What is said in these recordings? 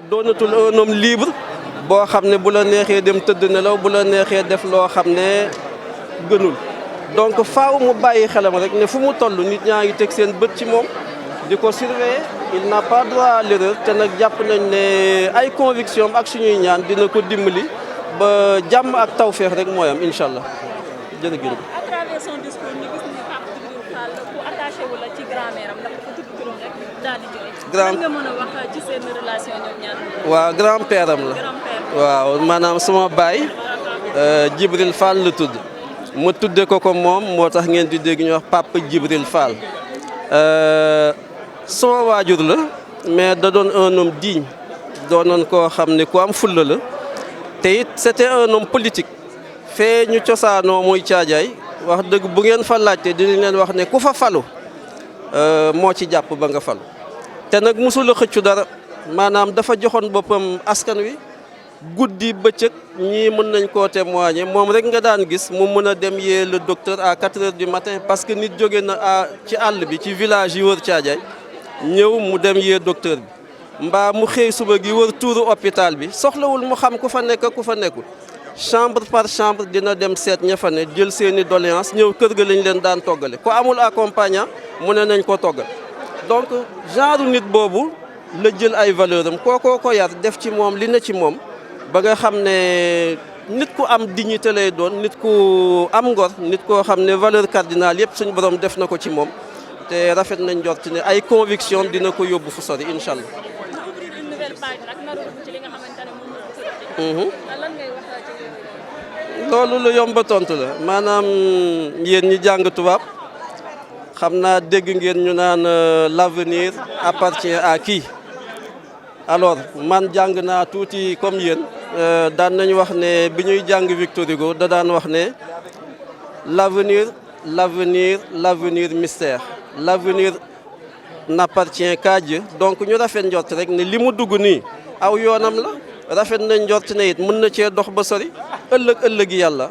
doonatul un homme libre boo xam ne bu la neexee dem tëdd nelaw bu la neexee def loo xam ne gënul donc faaw mu bàyyi xelam rek ne fu mu toll nit ñaa ngi teg seen bët ci moom di ko surveiller il n'a pas droit à l'erreur te nag jàpp nañ ne ay conviction ak suñuy ñaan dina ko dimbali ba jàmm ak tawféex rek mooy am incha allah jërëjëf. à travers son discours ñu gis ni Pape Djibril Fall ku attaché wu la ci grand-mère am ndax dafa tudd turam rek daal di jooy. lan nga mën a wax ci seen relation ñoom ñaar. waaw grand-père am la. waaw maanaam sama baay Djibril Fall la tudd mu tudde ko moom moo tax ngeen di dégg ñu wax Pape Djibril Fall sama waajur la mais da doon un homme digne doonoon koo xam ne ku am fulla la te it c'était un homme politique fee ñu cosaanoo muy caajaay wax dëgg bu ngeen fa laajte dinañ leen wax ne ku fa falu moo ci jàpp ba nga falu te nag musula xëccu dara maanaam dafa joxoon boppam askan wi guddi bëccëg ñii mën nañ koo témoigner moom rek nga daan gis mu mën a dem yee le docteur à 4 heures du matin parce que nit jóge na ci àll bi ci village yi wër caajaay ñëw mu dem yee docteur bi mbaa mu xëy suba gi wër tuuru hôpital bi soxlawul mu xam ku fa nekk ku fa nekkul chambre par chambre dina dem seet ña fa ne jël seeni doléance ñëw kër ga lañ leen daan toggale ku amul accompagnant mu ne nañ ko toggal donc genre nit boobu la jël ay valeur am kookoo ko yar def ci moom li na ci moom ba nga xam ne nit ku am dignité lay doon nit ku am ngor nit koo xam ne valeur cardinale yëpp suñu borom def na ko ci moom te rafet nañ jot ne ay conviction dina ko yóbbu fu sori incha allah. loolu lu yomb a tontu la maanaam yéen ñi jàng tubaab xam naa dégg ngeen ñu naan l'avenir appartient à qui alors man jàng naa tuuti comme yéen daan nañu wax ne bi ñuy jàng Victor Hugo da daan wax ne l'avenir mystère l'avenir n'appartient qu'à Dieu donc ñu rafet njort rek ne li mu dugg nii aw yoonam la rafet nañ njort ne it mën na cee dox ba sori ëllëg yàlla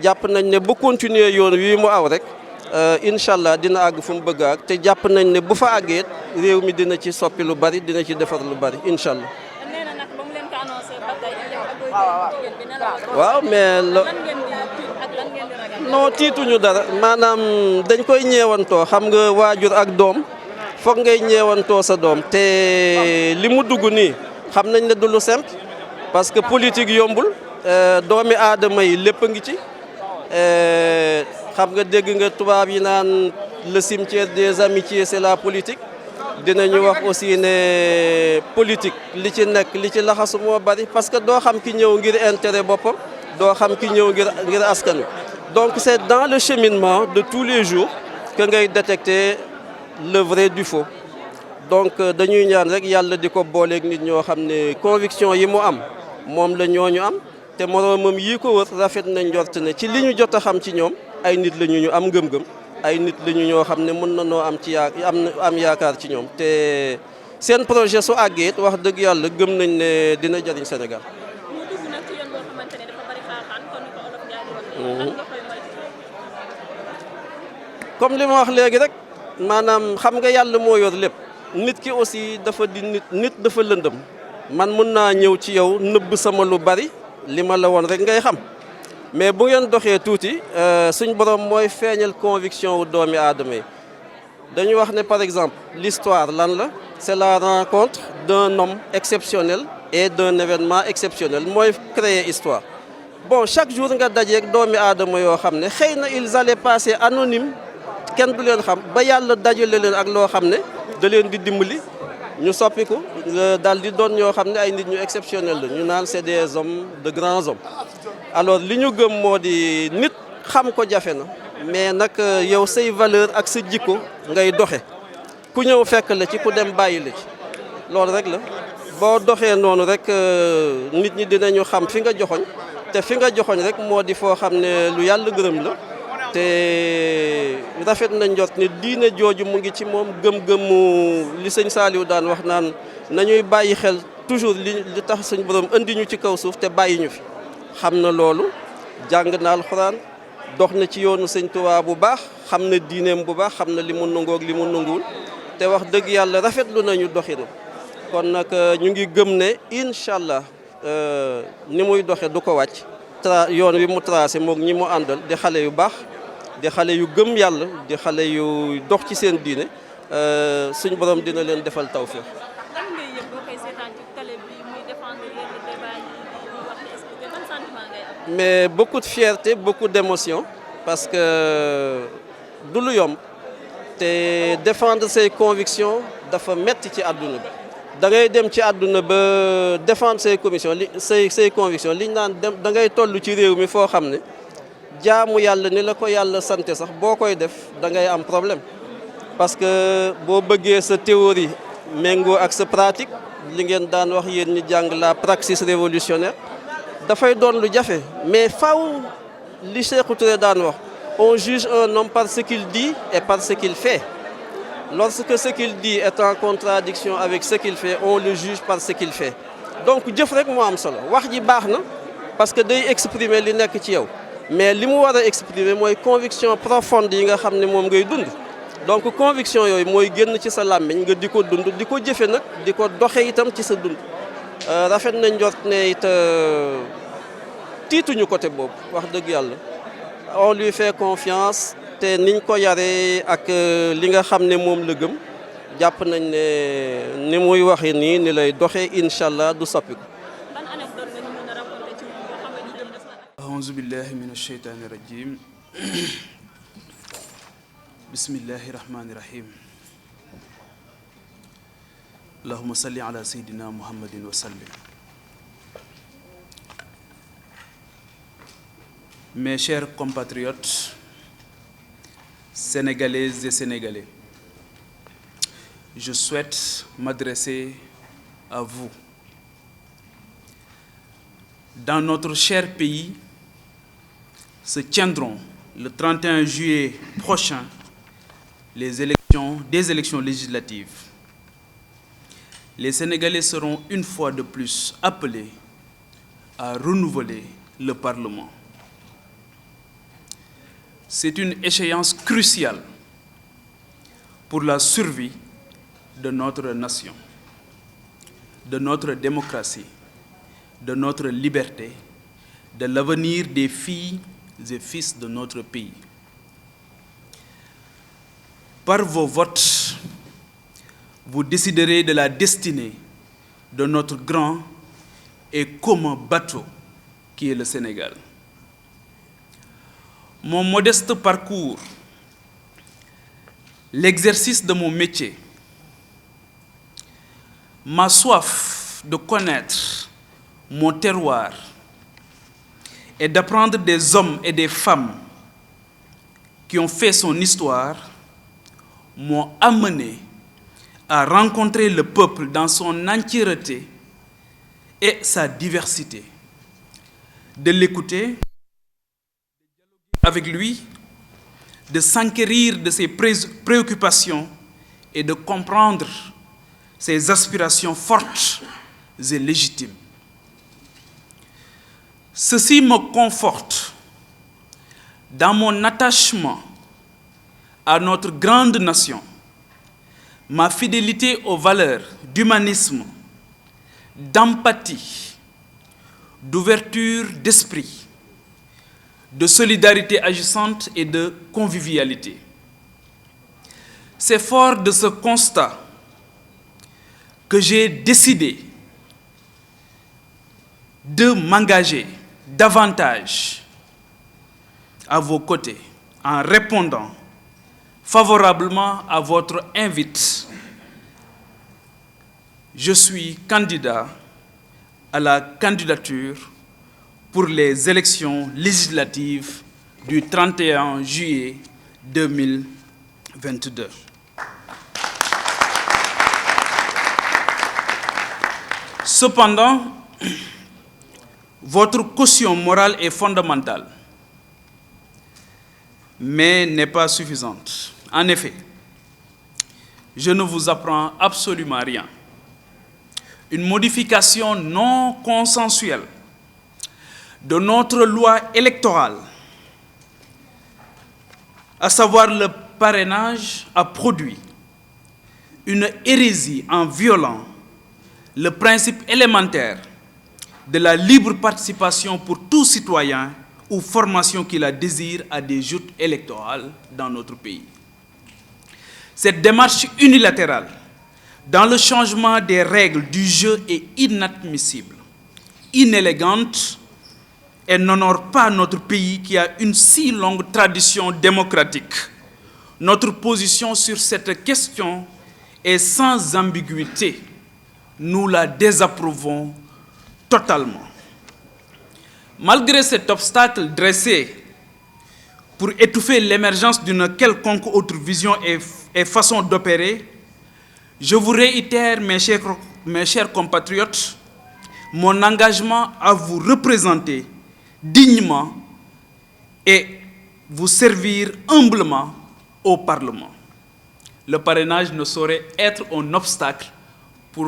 jàpp nañ ne bu continuer yoon wii mu aw rek incha allah dina àgg fu mu bëgg a àgg te jàpp nañ ne bu fa àggee réew mi dina ci soppi lu bari dina ci defar lu bari incha allah. waaw mais non tiituñu dara maanaam dañ koy ñeewantoo xam nga waajur ak doom foog ngay ñeewantoo sa doom te li mu dugg nii xam nañ ne du lu simple parce que politique yombul doomi aadama yi lépp a ngi ci xam nga dégg nga tubaab yi naan le cimetière des amitiés c'est la politique dinañu wax aussi ne politique li ci nekk li ci laxasu moo bari parce que doo xam ki ñëw ngir intérêt boppam doo xam ki ñëw ngir askan wi donc c'est dans le cheminement de tous les jours que ngay détecter le vrai du faux donc dañuy ñaan rek yàlla di ko booleeg nit ñoo xam ne conviction yi mu am moom la ñooñu am te moroomam yii ko wër rafet nañ njort ne ci li ñu jot a xam ci ñoom ay nit la ñu am ngëm-ngëm ay nit la ñu ñoo xam ne mën na noo am ci am yaakaar ci ñoom te seen projet su àggee it wax dëgg yàlla gëm nañ ne dina jëriñ Sénégal. comme li ma wax léegi rek maanaam xam nga yàlla moo yor lépp nit ki aussi dafa di nit dafa lëndëm man mun naa ñëw ci yow nëbb sama lu bari li ma la woon rek ngay xam mais bu ngeen doxee tuuti suñ borom mooy feeñal conviction wu doomi aadama yi dañu wax ne par exemple l'histoire lan la c'est la rencontre d'un homme exceptionnel et d'un événement exceptionnel mooy créer histoire bon chaque jour nga dajeeg doomi aadama yoo xam ne xëy na ils allaient passer anonyme kenn du leen xam ba yàlla dajale leen ak loo xam ne da leen di dimbali ñu soppiku daal di doon ñoo xam ne ay nit ñu exceptionnel la ñu naan c'est des hommes de grands hommes alors li ñu gëm moo di nit xam ko jafe na mais nag yow say valeur ak sa jikko ngay doxe ku ñëw fekk la ci ku dem bàyyi la ci loolu rek la boo doxee noonu rek nit ñi dinañu xam fi nga joxoñ te fi nga joxoñ rek moo di foo xam ne lu yàlla gërëm la te rafet na njort ne diine jooju mu ngi ci moom gëm-gëmu li sëñ Saliou daan wax naan nañuy bàyyi xel toujours li tax suñ borom andi ñu ci kaw suuf te bàyyi ñu fi xam na loolu jàng na alxuraan dox na ci yoonu sëñ Tuubaa bu baax xam na diineem bu baax xam na li mu nangoog li mu nanguwul te wax dëgg yàlla rafetlu nañu doxinu kon nag ñu ngi gëm ne incha allah ni muy doxe du ko wàcc. yoon wi mu tracé moog ñi mu àndal di xale yu baax di xale yu gëm yàlla di xale yu dox ci seen diine suñ borom dina leen defal tawfeex. lan ngay yëg boo koy seetaan ci télé bi muy défendre yenn débat yi di wax di expliquer ban sentiment ngay am. mais beaucoup de fierté beaucoup d'émotion parce que du lu yomb te défendre ses convictions dafa metti ci àdduna bi. da ngay dem ci àdduna ba défendre ses convictions say convictions liñ naan dem da ngay toll ci réew mi foo xam ne jaamu yàlla ni la ko yàlla sante sax boo koy def da ngay am problème parce que boo bëggee sa théorie méngoo ak sa pratique li ngeen daan wax yéen ñi jàng la praxis révolutionnaire dafay doon lu jafe mais faw li Sékou Touré daan wax on juge un homme par ce qu'il dit et par ce qu'il fait. Lorsque ce qu'il dit est en contradiction avec ce qu'il fait, on le juge par ce qu'il fait. Donc jëf rek moo am solo wax ji baax na parce que day exprimer li nekk ci yow mais li mu war a exprimer mooy conviction profonde yi nga xam ne moom ngay dund. donc conviction yooyu mooy génn ci sa làmmiñ nga di ko dund di ko jëfe nag di ko doxe itam ci sa dund. rafet nañ njort ne it tiituñu côté boobu wax dëgg yàlla on lui fait confiance. te niñ ko yaree ak li nga xam ne moom la gëm jàpp nañ ne ni muy waxee nii ni lay doxee incha allah du soppiku. ban anecdote nga ñu mën a raconter ci moom boo xamante ni def na. aouzu billahi min asheytaani rajim bismillahi rahmani rahim allahuma salli ala sayyidina muhammadin wa sallim. Mes chers compatriotes Sénégalaises et Sénégalais, je souhaite m'adresser à vous. Dans notre cher pays se tiendront le 31 juillet prochain des élections législatives. Les Sénégalais seront une fois de plus appelés à renouveler le Parlement. C'est une échéance cruciale pour la survie de notre nation, de notre démocratie, de notre liberté, de l'avenir des filles et fils de notre pays. Par vos votes, vous déciderez de la destinée de notre grand et commun bateau qui est le Sénégal. Mon modeste parcours, l'exercice de mon métier, ma soif de connaître mon terroir et d'apprendre des hommes et des femmes qui ont fait son histoire m'ont amené à rencontrer le peuple dans son entièreté et sa diversité, de l'écouter avec lui, de s'enquérir de ses préoccupations et de comprendre ses aspirations fortes et légitimes. Ceci me conforte dans mon attachement à notre grande nation, ma fidélité aux valeurs d'humanisme, d'empathie, d'ouverture d'esprit, de solidarité agissante et de convivialité. C'est fort de ce constat que j'ai décidé de m'engager davantage à vos côtés en répondant favorablement à votre invite. Je suis candidat à la candidature pour les élections législatives du 31 juillet 2022. Cependant, votre caution morale est fondamentale, mais n'est pas suffisante. En effet, je ne vous apprends absolument rien. Une modification non consensuelle de notre loi électorale, à savoir le parrainage, a produit une hérésie en violant le principe élémentaire de la libre participation pour tout citoyen ou formation qui la désire à des joutes électorales dans notre pays. Cette démarche unilatérale dans le changement des règles du jeu est inadmissible, inélégante et n'honore pas notre pays qui a une si longue tradition démocratique. Notre position sur cette question est sans ambiguïté. Nous la désapprouvons totalement. Malgré cet obstacle dressé pour étouffer l'émergence d'une quelconque autre vision et façon d'opérer, je vous réitère, mes chers compatriotes, mon engagement à vous représenter dignement et vous servir humblement au Parlement. Le parrainage ne saurait être un obstacle pour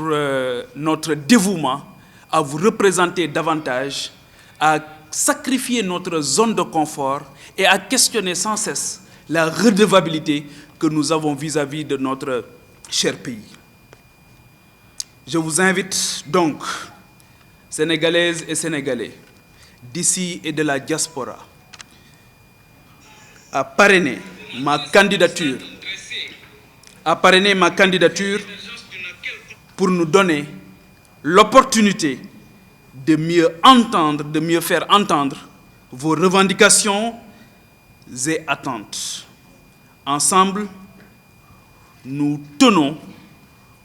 notre dévouement à vous représenter davantage, à sacrifier notre zone de confort et à questionner sans cesse la redevabilité que nous avons vis-à-vis de notre cher pays. Je vous invite donc, Sénégalaises et Sénégalais, d'ici et de la diaspora, à parrainer ma candidature pour nous donner l'opportunité de mieux entendre, de mieux faire entendre vos revendications et attentes. Ensemble, nous tenons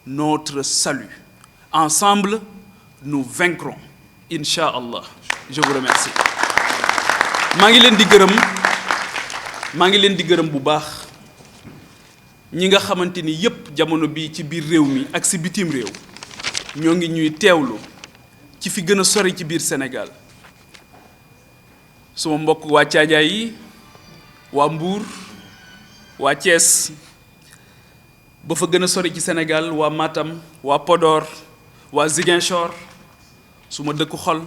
notre salut. Ensemble, nous vaincrons. Inch'Allah. Je vous remercie. maa ngi leen di gërëm bu baax ñi nga xamante ni yépp jamono bii ci biir réew mi ak ci bitim réew ñoo ngi ñuy teewlu ci fi gën a sori ci biir Sénégal suma mbokk waa Caajaay yi waa Mbuur waa Thiès ba fa gën a sori ci Sénégal waa Matam waa Podor waa Ziguinchor suma dëkku xol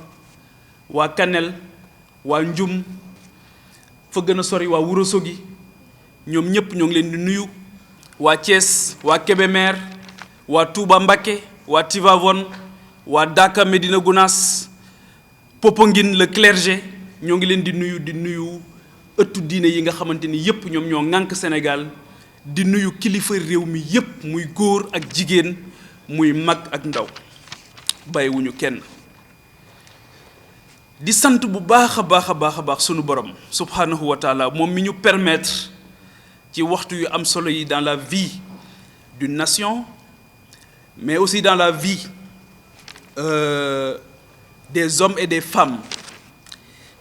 waa Kanel waa Njum fa gën a sori waa Ourossogui ñoom ñëpp ñoo ngi leen di nuyu waa Thiès waa Kébémer waa Touba Mbacké waa Tivaouane waa Daka Médina Gounass Popenguine le clergé ñoo ngi leen di nuyu ëttu diine yi nga xamante ni yépp ñoom ñoo ŋànk Sénégal di nuyu kilifa réew mi yépp muy góor ak jigéen muy mag ak ndaw bàyyiwuñu kenn di sant bu baax a baax sunu borom subhanahu wa taala moom mi ñu permettre ci waxtu yu am solo yi dans la vie d'une nation mais aussi dans la vie des hommes et des femmes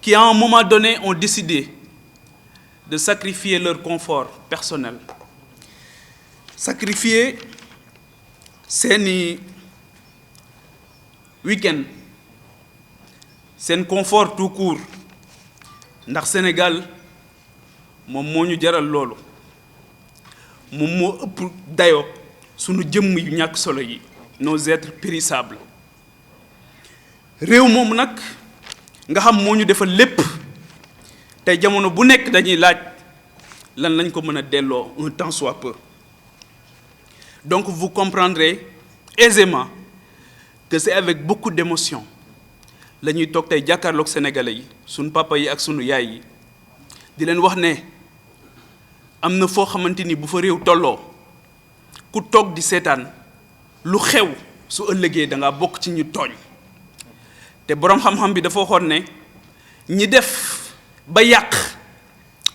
qui à un moment donné ont décidé de sacrifier leur confort personnel, sacrifier seeni week-end seen confort tout court ndax Sénégal moom moo ñu jaral loolu moom moo ëpp dayo sunu jëmm yu ñàkk solo yi nos êtres périssables réew moom nag nga xam moo ñu defal lépp tey jamono bu nekk dañuy laaj lan lañ ko mën a delloo un tant soit peu donc vous comprendrez aisément que c'est avec beaucoup d'émotion la ñuy toog tey jàkkaarloog sénégalais yi sunu papa yi ak sunu yaay yi di leen wax ne am na foo xamante ni bu fa réew tolloo ku toog di seetaan lu xew su ëllëgee da ngaa bokk ci ñu tooñ te boroom xam-xam bi dafa waxoon ne ñi def ba yàq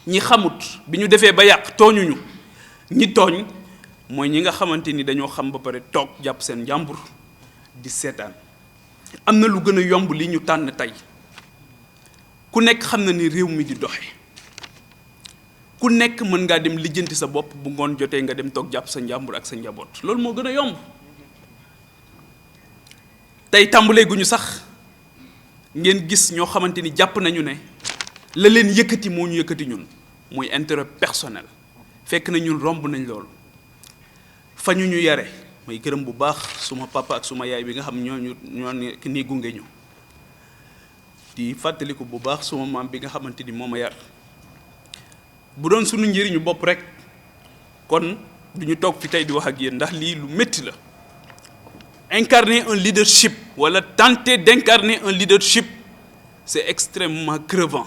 ñi xamut bi ñu defee ba yàq tooñuñu ñi tooñ mooy ñi nga xamante ni dañoo xam ba pare toog jàpp seen njàmbur di seetaan am na lu gën a yomb li ñu tànn tey ku nekk xam na ni réew mi di doxe ku nekk mën ngaa dem lijjanti sa bopp bu ngoon jotee nga dem toog jàpp sa njàmbur ak sa njaboot loolu moo gën a yomb tey tàmbalee gu ñu sax ngeen gis ñoo xamante ni jàpp nañu ne la leen yëkkati moo ñu yëkkati ñun muy intérêt personnel fekk na ñun romb nañ loolu fa ñu yare may gërëm bu baax suma papa ak suma yaay bi nga xam ñoo ni gunge ñu di fàttaliku bu baax suma maam bi nga xamante ni moo ma yar bu doon sunu njëriñu bopp rek kon duñu toog fi tey di wax ak yéen ndax lii lu métti la incarner un leadership, voilà, tenter d'incarner un leadership, c'est extrêmement crevant,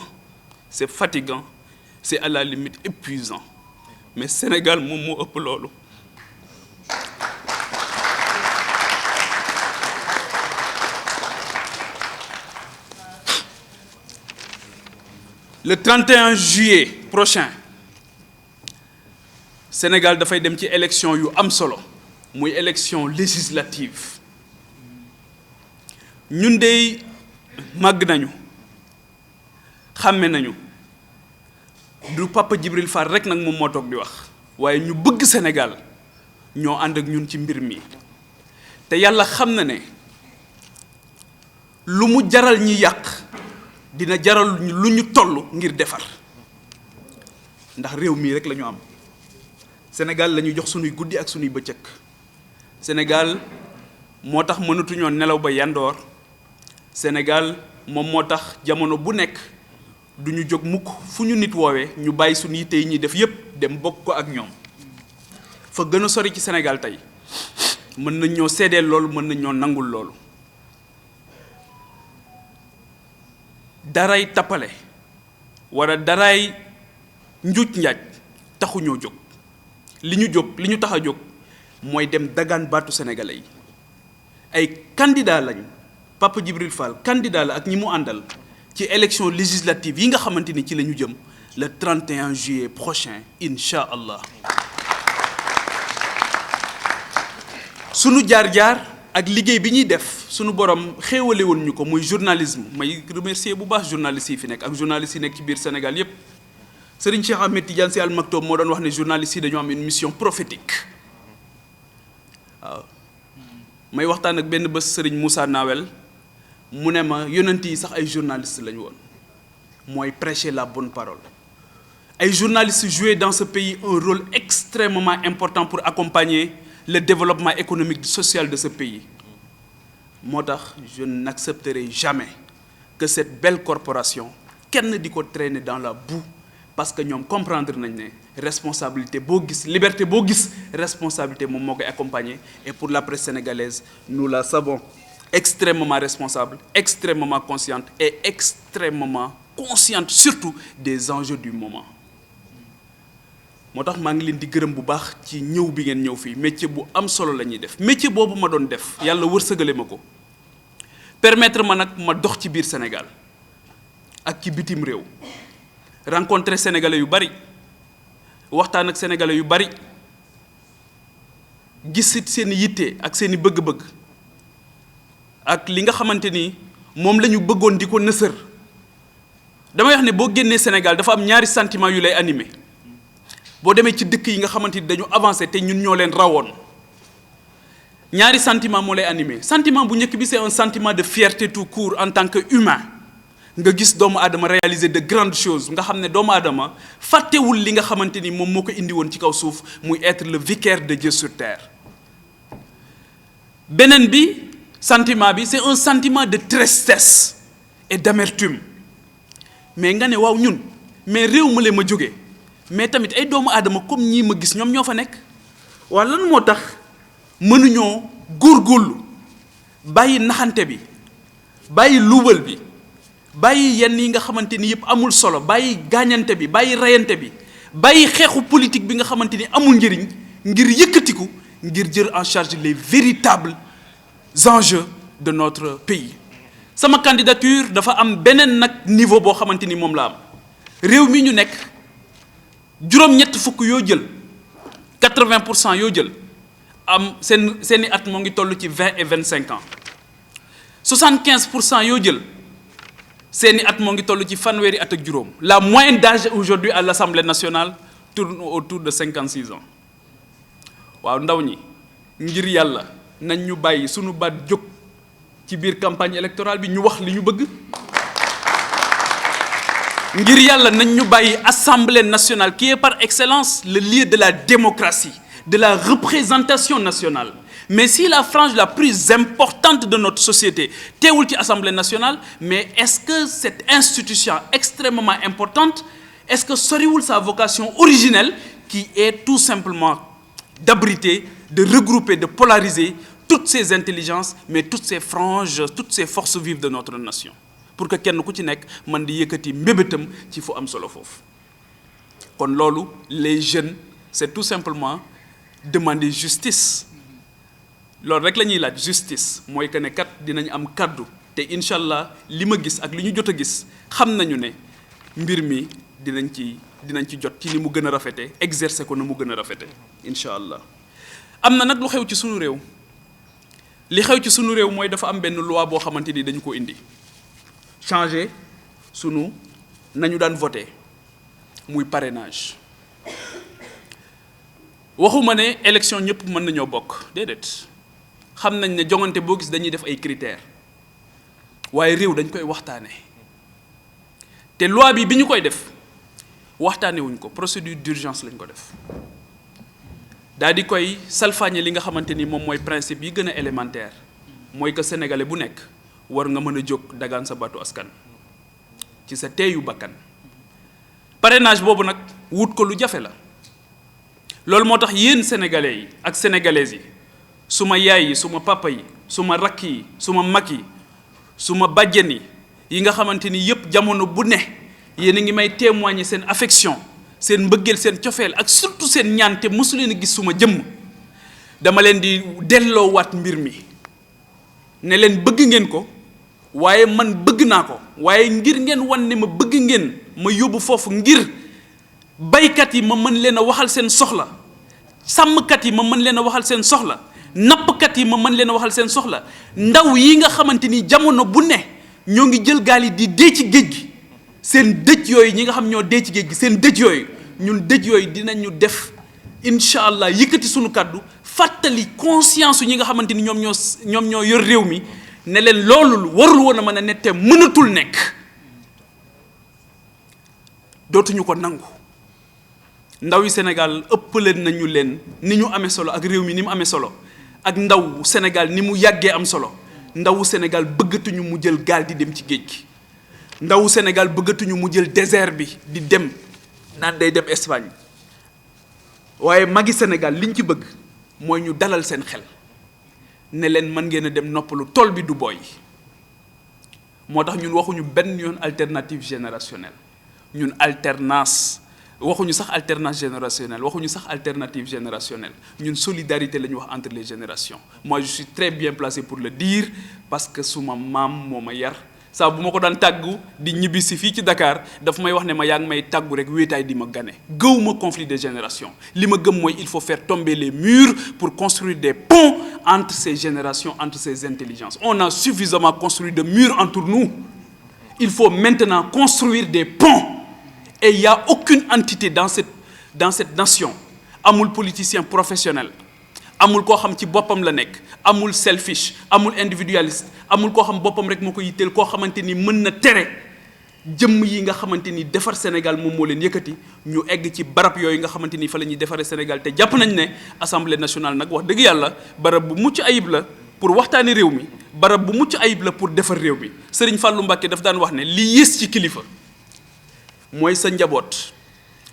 c'est fatigant, c'est à la limite épuisant. Mais Sénégal, moom moo ëpp loolu. Le 31 juillet prochain, Sénégal dafay dem ci élection yu am solo, muy élection législative. Ñun dey màgg nañu, xàmme nañu. Du Papa Djibril Fall rek nag moom moo toog di wax, waaye ñu bëgg Sénégal ñoo ànd ak ñun ci mbir mi. Te yàlla xam na ne lu mu jaral ñi yàq dina jaral lu ñu toll ngir defar, ndax réew mii rek la ñu am. Sénégal la ñu jox sunuy guddi ak sunuy bëccëg. Sénégal moo tax mënatuñoo nelaw ba yandoor. Sénégal moom moo tax jamono bu nekk du ñu jóg mukk fu ñu nit woowee ñu bàyyi suñu yitte yi ñuy def yépp dem bokk ko ak ñoom. Fa gën a sori ci Sénégal tey mën nañ ñoo seedeel loolu, mën nañ ñoo nangul loolu. Daray tappale wala daray njuuj njaaj taxuñoo jóg. Li ñu tax a jóg mooy dem dagaan baatu sénégalais yi. Ay candidat lañ, Papa Djibril Fall candidat la ak ñi mu àndal ci élection législative yi nga xamante ni ci la ñu jëm le 31 juillet prochain incha allah. Sunu jaar-jaar ak liggéey bi ñuy def sunu borom xéewale woon ñu ko muy journalisme. May remercier bu baax journalistes yi fi nekk ak journalistes yi nekk ci biir Sénégal yépp. Serigne Cheikh Ahmed Tidiane Sy Al Maktoum moo doon wax ne journalistes yi dañoo am une mission prophétique. waaw may waxtaan ak benn bés Serigne Moussa Nawel mu ne ma yonent yi sax ay journalistes lañu woon, mooy prêcher la bonne parole. Ay journalistes jouaient dans ce pays un rôle extrêmement important pour accompagner le développement économique et social de ce pays. Moo tax je n'accepterai jamais que cette belle corporation kenn di ko traîner dans la boue, parce que ñoom comprendre nañ ne responsabilité boo gis, liberté boo gis, responsabilité moom moo koy accompagner. Et pour la presse sénégalaise, nous la savons extrêmement responsable, extrêmement consciente et extrêmement consciente surtout des enjeux du moment. Moo tax maa ngi leen di gërëm bu baax ci ñëw bi ngeen ñëw fii. Métier bu am solo la ñuy def. Métier boobu ma doon def yàlla wërsëgale ma ko, permettre ma nag ma dox ci biir Sénégal ak ci bitim réew, rencontrer sénégalais yu bari, waxtaan ak sénégalais yu bari, gis seen yitte ak seen i bëgg-bëgg ak li nga xamante ni moom la ñu bëggoon di ko nësër. damay wax ne boo génnee Sénégal dafa am ñaari sentiment yu lay animé. boo demee ci dëkk yi nga xamante ni dañu avancé te ñun ñoo leen rawoon, ñaari sentiment moo lay animé. Sentiment bu njëkk bi c'est un sentiment de fierté tout court en tant que humain. nga gis doomu aadama réaliser de grandes choses, nga xam ne doomu aadama fàttewul li nga xamante ni moom moo ko indi woon ci kaw suuf, muy être le vicaire de Dieu sur terre. Beneen bi sentiment bi c'est un sentiment de tristesse et d'amertume. Mais nga ne waaw ñun mais réew ma lee ma jógee, mais tamit ay doomu aadama comme ñii ma gis ñoom ñoo fa nekk. waa lan moo tax mënuñoo góorgóorlu bàyyi naxante bi, bàyyi luubal bi, bàyyi yenn yi nga xamante ni yëpp amul solo, bàyyi gaañante bi, bàyyi rayante bi, bàyyi xeexu politique bi nga xamante ni amul njëriñ, ngir yëkkatiku, ngir jël en charge les véritables enjeux de notre pays. Sama candidature dafa am beneen nag niveau boo xamante ni moom la am. Réew mi ñu nekk juróom-ñett fukk yoo jël 80% yoo jël am seeni at moo ngi toll ci 20 et 25 ans. 75% yoo jël seeni at moo ngi toll ci fanweeri at ak juróom. La moyenne d'âge aujourd'hui à l'Assemblée nationale tourne autour de 56 ans. waaw ndaw ñi ngir yàlla nañ ñu bàyyi sunu baat jóg ci biir campagne électorale bi, ñu wax li ñu bëgg. ngir yàlla nañ ñu bàyyi Assemblée nationale qui est par excellence le lieu de la démocratie, de la représentation nationale. Mais si la frange la plus importante de notre société teewul ci Assemblée nationale, mais est-ce que cette institution extrêmement importante, est-ce que soriwul sa vocation originelle qui est tout simplement d'abriter, de regrouper, de polariser toutes ces intelligences mais toutes ces franges toutes ces forces vives de notre nation pour que kenn ku ci nekk man di yëkkati mbébétam ci fu am solo foofu. kon loolu les jeunes c'est tout simplement demander justice loolu rek la ñuy laaj justice mooy que ne kat dinañ am kaddu te incha allah li ma gis ak li ñu jot a gis xam nañu ne mbir mi dinañ ci jot ci ni mu gën a rafete exercer ko na mu gën a rafete incha allah. am na nag lu xew ci sunu réew li xew ci sunu réew mooy dafa am benn loi boo xamante ni dañu ko indi changer sunu nañu daan voter muy parrainage waxuma ne élection ñëpp mën nañoo bokk déedéet xam nañ ne jongante boo gis dañuy def ay critères waaye réew dañ koy waxtaane te loi bi ñu koy def waxtaane wuñ ko procédure d'urgence lañ ko def daal di koy salfaañe li nga xamante ni moom mooy principe yi gën a élémentaire mooy que sénégalais bu nekk war nga mën a jóg dagaan sa baatu askan ci sa teeyu bakkan parrainage boobu nag wut ko lu jafe la loolu moo tax yéen sénégalais yi ak sénégalaises yi suma yaay yi suma papa yi suma rakk yi suma mag yi suma bàjjen yi nga xamante ni yépp jamono bu ne yéen a ngi may témoigner seen affection seen mbëggeel seen cofeel ak surtout seen ñaan te mosu leen a gis suma jëmm dama leen di delloowaat mbir mi ne leen bëgg ngeen ko waaye man bëgg naa ko waaye ngir ngeen wan ne ma bëgg ngeen ma yóbbu foofu ngir baykat yi ma mën leen a waxal seen soxla sàmmkat yi ma mën leen a waxal seen soxla nappkat yi ma mën leen a waxal seen soxla ndaw yi nga xamante ni jamono bu ne ñoo ngi jël gaal yi di dee ci géej gi seen dëj yooyu ñi nga xam ñoo dee ci géej gi seen dëj yooyu ñun dëj yooyu dinañu def incha allah yëkkati sunu kàddu fàttali conscience ñi nga xamante ni ñoom ñoo yor réew mi ne leen loolu warul woon a mën a ne te mënatul nekk dootuñu ko nangu ndaw yi Sénégal ëppaleen nañu leen ni ñu amee solo ak réew mi ni mu amee solo ak ndaw Sénégal ni mu yàggee am solo ndawu Sénégal bëggatuñu mu jël gaal di dem ci géej gi ndawu Sénégal bëggatuñu mu jël désert bi di dem naan day dem Espagne waaye magi Sénégal liñ ci bëgg mooy ñu dalal seen xel ne leen mën ngeen a dem noppalu tool bi du booy moo tax ñun waxuñu benn yoon alternative générationnelle ñun alternance waxuñu sax alternance générationnelle waxuñu sax alternative générationnelle ñun solidarité la ñu wax entre les générations moi je suis très bien placé pour le dire parce que suma maam moo ma yar saa bu ma ko daan tàggu di ñibbi si fii ci Dakar daf may wax ne ma yaa ngi may tàggu rek wéetaay di ma gane gëwuma conflit de génération li ma gëm mooy il faut faire tomber les murs pour construire des ponts entre ces générations entre ces intelligences on a suffisamment construit de murs entre nous il faut maintenant construire des ponts et il y a aucune entité dans cette nation amul politicien professionnel amul koo xam ci boppam la nekk amul selfish amul individualiste amul koo xam boppam rek moo ko yitteel koo xamante ni mën na tere jëmm yi nga xamante ni defar Sénégal moom moo leen yëkkati ñu egg ci barab yooyu nga xamante ni fa la ñuy defaree Sénégal te jàpp nañ ne assemblée nationale nag wax dëgg yàlla barab bu mucc ayib la pour waxtaani réew mi barab bu mucc ayib la pour defar réew mi Serigne Fallou Mbacké daf daan wax ne li yées ci kilifa mooy sa njaboot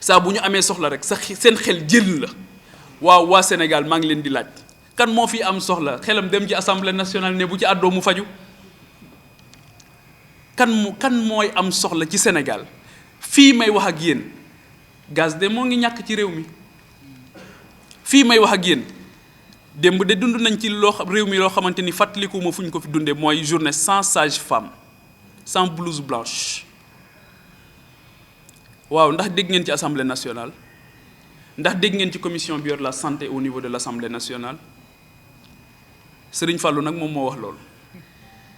saa bu ñu amee soxla rek sa seen xel jël la waaw waa Sénégal maa ngi leen di laaj kan moo fi am soxla xelam dem ci assemblée nationale ne bu ci àddoo mu faju kan mooy am soxla ci Sénégal fii may wax ak yéen gaz de moo ngi ñàkk ci réew mi fii may wax ak yéen démb de dund nañ ci réew mi loo xamante ni fàttalikuma fu ñu ko fi dundee mooy journée sans sage-femme sans blouse blanche waaw ndax dégg ngeen ci assemblée nationale ndax dégg ngeen ci commission bi yor la santé au niveau de l'assemblée nationale Serigne Fallou nag moom moo wax loolu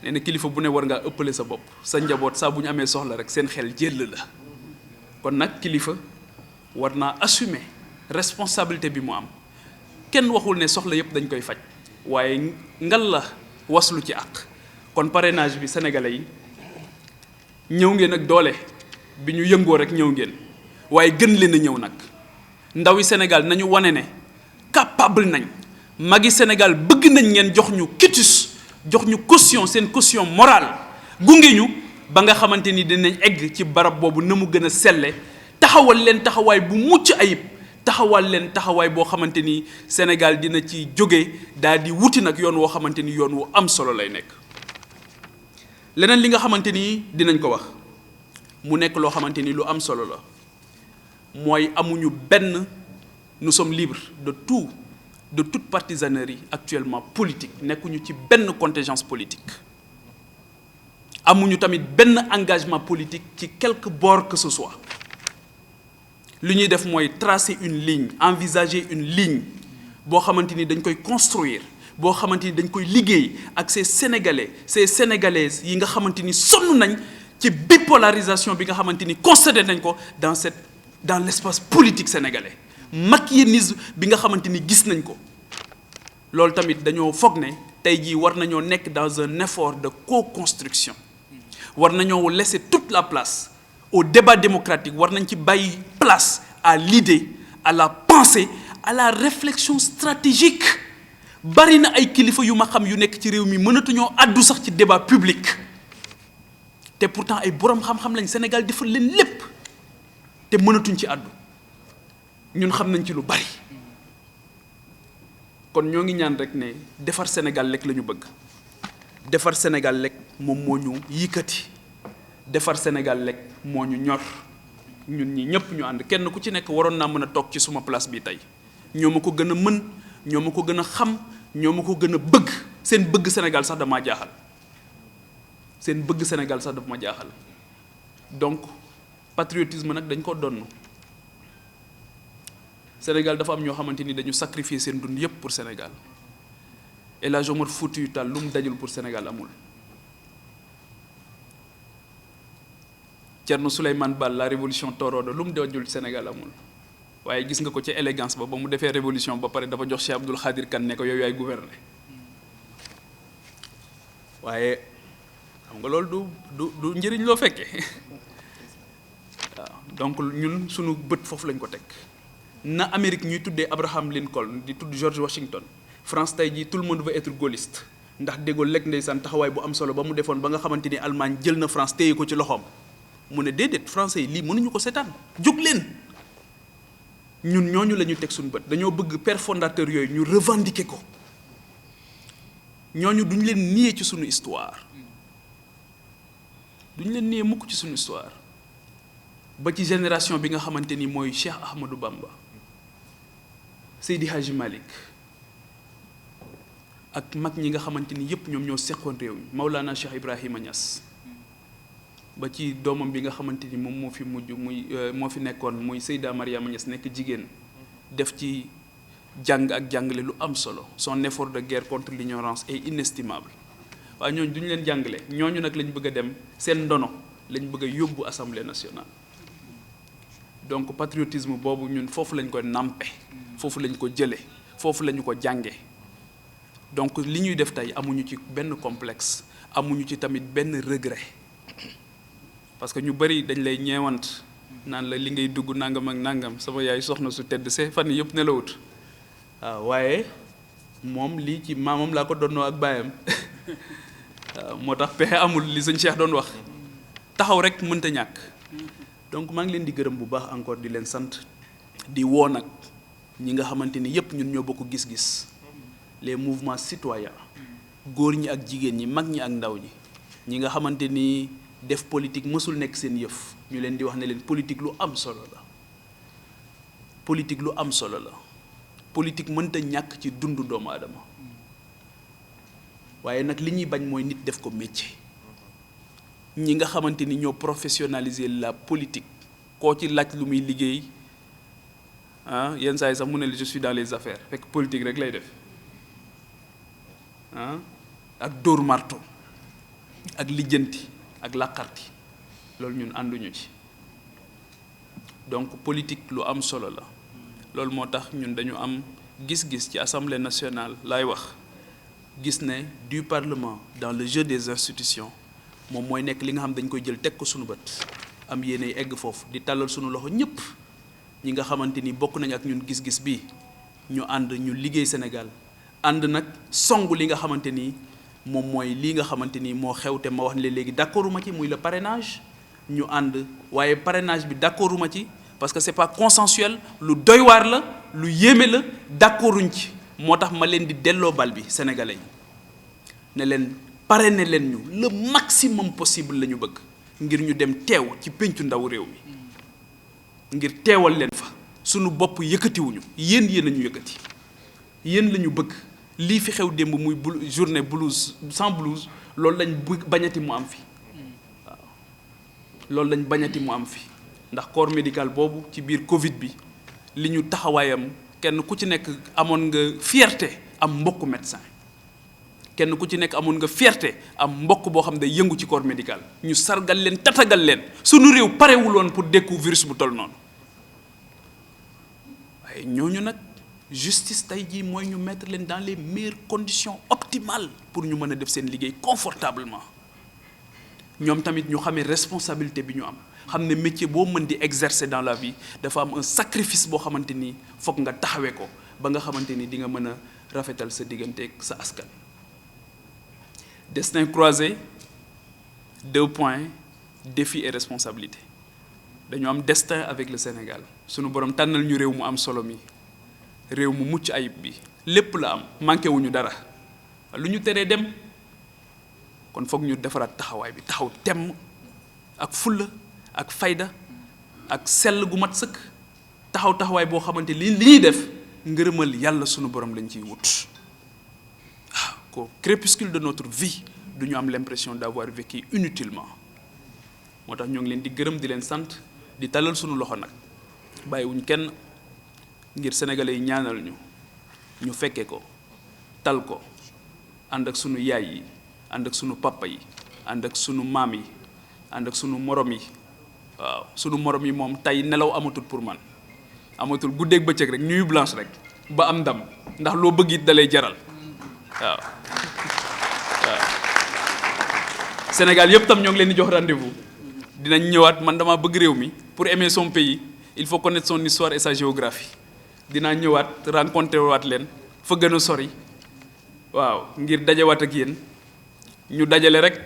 nee na kilifa bu ne war ngaa ëppale sa bopp sa njaboot saa bu ñu amee soxla rek seen xel jël la kon nag kilifa war naa assumer responsabilité bi mu am kenn waxul ne soxla yépp dañ koy faj waaye ngal la waslu ci àq kon parrainage bi sénégalais yi ñëw ngeen ak doole bi ñu yëngoo rek ñëw ngeen waaye gën leen a ñëw nag ndawi Sénégal nañu wane ne capable nañ magi Sénégal bëgg nañ ngeen jox ñu quitus jox ñu caution seen caution morale gunge ñu ba nga xamante ni dinañ egg ci barab boobu na mu gën a selle taxawal leen taxawaay bu mucc ayib taxawal leen taxawaay boo xamante ni Sénégal dina ci jóge daal di wuti nag yoon woo xamante ni yoon wu am solo lay nekk. leneen li nga xamante ni dinañ ko wax mu nekk loo xamante ni lu am solo la mooy amuñu benn nous sommes libres de toute partisanerie actuellement politique nekkuñu ci benn contingence politique amuñu tamit benn engagement politique ci quelque bord que ce soit. li ñuy def mooy tracer une ligne envisager une ligne boo xamante ni dañ koy construire boo xamante ni dañ koy liggéey ak ces sénégalais ces sénégalaises yi nga xamante ni sonn nañ ci bipolarisation bi nga xamante ni constaté nañ ko dans l'espace politique sénégalais machiavélisme bi nga xamante ni gis nañ ko. loolu tamit dañoo foog ne tey jii war nañoo nekk dans un effort de co-construction war nañoo laisser toute la place au débat démocratique war nañ ci bàyyi place à l'idée à la pensée à la réflexion stratégique bari na ay kilifa yu ma xam yu nekk ci réew mi mënatuñoo àddu sax ci débat public te pourtant ay boroom xam-xam lañ Sénégal defal leen lépp te mënatuñ ci àddu ñun xam nañ ci lu bari kon ñoo ngi ñaan rek ne defar Sénégal rek la ñu bëgg defar Sénégal rek moom moo ñu yëkkati defar Sénégal rek moo ñu ñor ñun ñi ñëpp ñu ànd kenn ku ci nekk waroon naa mën a toog ci suma place bi tey ñoo ma ko gën a mën ñoo ma ko gën a xam ñoo ma ko gën a bëgg seen bëgg Sénégal sax damaa jaaxal seen bëgg Sénégal sax dafa ma jaaxal donc patriotisme nag dañ ko donn Sénégal dafa am ñoo xamante ni dañu sacrifier seen dund yépp pour Sénégal El Hadj Omar Foutiyou Tall lu mu dajul pour Sénégal amul. Thierno Souleymane Baal la révolution torodo lu mu dajul Sénégal amul waaye gis nga ko ci élégance ba mu defee révolution ba pare dafa jox Cheikh Abdoul Khadir Kane ne ko yow yaay gouverner waaye xam nga loolu du njëriñ loo fekkee waaw donc ñun sunu bët foofu lañ ko teg. na Amérique ñuy tuddee Abraham Lincoln di tudd George Washington France tey jii tout le monde veut être gaulliste ndax De Gaulle lekk ndeysaan taxawaay bu am solo ba mu defoon ba nga xamante ni Allemagne jël na France téye ko ci loxoom mu ne déedéet français yi lii mënuñu ko seetaan jóg leen ñun ñooñu la ñu teg suñu bët dañoo bëgg père fondateur yooyu ñu revendiquer ko ñooñu duñ leen nier ci suñu histoire duñ leen nier mukk ci suñu histoire ba ci génération bi nga xamante ni mooy Cheikh Ahmadou Bamba Seydi Hadji Malick ak mag ñi nga xamante ni yépp ñoom ñoo seqoon réew mi Maulana Cheikh Ibrahima Niass ba ci doomam bi nga xamante ni moom moo fi mujj moo fi nekkoon muy Seyda Mariama Niass nekk jigéen def ci jàng ak jàngale lu am solo son effort de guerre contre l'ignorance est inestimable waaye ñooñu duñu leen jàngale ñooñu nag lañ bëgg a dem seen ndono lañ bëgg a yóbbu assemblée nationale donc patriotisme boobu ñun foofu lañ ko nàmpe foofu lañ ko jële foofu lañu ko jànge donc li ñuy def tey amuñu ci benn complexe amuñu ci tamit benn regret parce que ñu bari dañ lay ñeewant naan la li ngay dugg nangam ak nangam sama yaay soxna su tedd see fan yëpp nelawut waaw waaye moom lii ci maamam laa ko donnoo ak baayam waaw moo tax pexe amul li sëñ Cheikh doon wax taxaw rek mënta ñàkk donc maa ngi leen di gërëm bu baax encore di leen sant di woo nag ñi nga xamante ni yépp ñun ñoo bokk gis-gis les mouvements citoyens góor ñi ak jigéen ñi mag ñi ak ndaw ñi nga xamante ni def politique mësul nekk seen yëf ñu leen di wax ne leen politique lu am solo la politique lu am solo la politique mënta ñàkk ci dundu doomu aadama waaye nag li ñuy bañ mooy nit def ko métier ñi nga xamante ni ñoo professionnaliser la politique koo ci laaj lu muy liggéey yenn saa yi sax mu ne je suis dans les affaires fekk politique rek lay def ak dóor marto ak lijjanti ak làqarti loolu ñun ànduñu ci donc politique lu am solo la loolu moo tax ñun dañu am gis-gis ci assemblée nationale laay wax gis ne du parlement dans le jeu des institutions moom mooy nekk li nga xam dañ koy jël teg ko suñu bët am yéene egg foofu di tàllal suñu loxo ñëpp ñi nga xamante ni bokk nañ ak ñun gis-gis bi ñu ànd ñu liggéey Sénégal ànd nag song li nga xamante ni moom mooy lii nga xamante ni moo xew te ma wax ne léegi d'accorduma ci muy le parrainage ñu ànd waaye parrainage bi d'accorduma ci parce que c'est pas consensuel lu doy waar la lu yéeme la d'accorduñ ci moo tax ma leen di delloo bal bi sénégalais yi ne leen parrainer leen ñu le maximum possible la ñu bëgg ngir ñu dem teew ci péncu ndaw réew mi ngir teewal leen fa sunu bopp yëkkatiwuñu yéen a ñu yëkkati yéen la ñu bëgg lii fi xew démb muy journée blouse sans blouse loolu lañ bañati mu am fi waaw loolu lañ bañati mu am fi ndax corps médical boobu ci biir Covid bi li ñu taxawaayam kenn ku ci nekk amoon nga fierté am mbokku médecin kenn ku ci nekk amoon nga fierté am mbokk boo xam ne day yëngu ci corps médical ñu sargal leen tatagal leen sunu réew parewuloon pour dékku virus bu toll noonu waaye ñooñu nag justice tey jii mooy ñu mettre leen dans les meilleures conditions optimales pour ñu mën a def seen liggéey confortablement ñoom tamit ñu xamee responsabilité bi ñu am xam ne métier boo mën di exercer dans la vie dafa am un sacrifice boo xamante ni foog nga taxawee ko ba nga xamante ni di nga mën a rafetal sa digganteeg sa askan. Destin croisé, 2 points, défi et responsabilité. Dañu am destin avec le Sénégal sunu borom tànnal ñu réew mu am solo mi réew mu mucc ayib bi lépp la am manqué wuñu dara lu ñu teree dem kon foog ñu defaraat taxawaay bi taxaw temm ak fulla ak fayda ak sell gu mat sëkk taxawaay boo xamante li ñuy def ngërëmal yàlla sunu borom lañ ciy wut waaw qu'au crépuscule de notre vie du ñu am l'impression d'avoir vécu inutilement moo tax ñoo ngi leen di gërëm di leen sant di talal sunu loxo nag bàyyiwuñ kenn ngir sénégalais yi ñaanal ñu fekke ko tal ko ànd ak sunu yaay yi ànd ak sunu papa yi ànd ak sunu maam yi ànd ak sunu morom yi waaw sunu morom yi moom tey nelaw amatul pour man amatul guddeeg bëccëg rek nuit blanche rek ba am ndam ndax loo bëgg it dalay jaral waaw Sénégal yëpp tam ñoo ngi leen di jox rendez-vous dinañ ñëwaat man dama bëgg réew mi pour aimer son pays il faut connaître son histoire et sa géographie dinaa ñëwaat rencontré waat leen fa gën a sori waaw ngir dajewaat ak yéen ñu dajale rek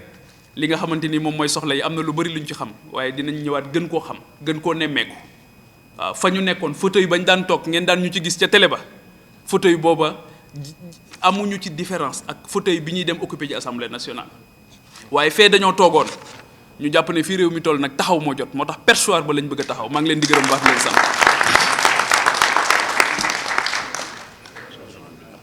li nga xamante ni moom mooy soxla yi am na lu bari luñ ci xam waaye dinañ ñëwaat gën koo xam gën koo nemmeeku waaw fa ñu nekkoon fauteuil bañ daan toog ngeen daan ñu ci gis ca télé ba fauteuil booba amuñu ci différence ak fauteuil bi ñuy dem occuper ci assemblée nationale waaye fee dañoo toogoon ñu jàpp ne fii réew mi toll nag taxaw moo jot moo tax perchoir ba lañ bëgg a taxaw maa ngi leen di gërëm baax leen sant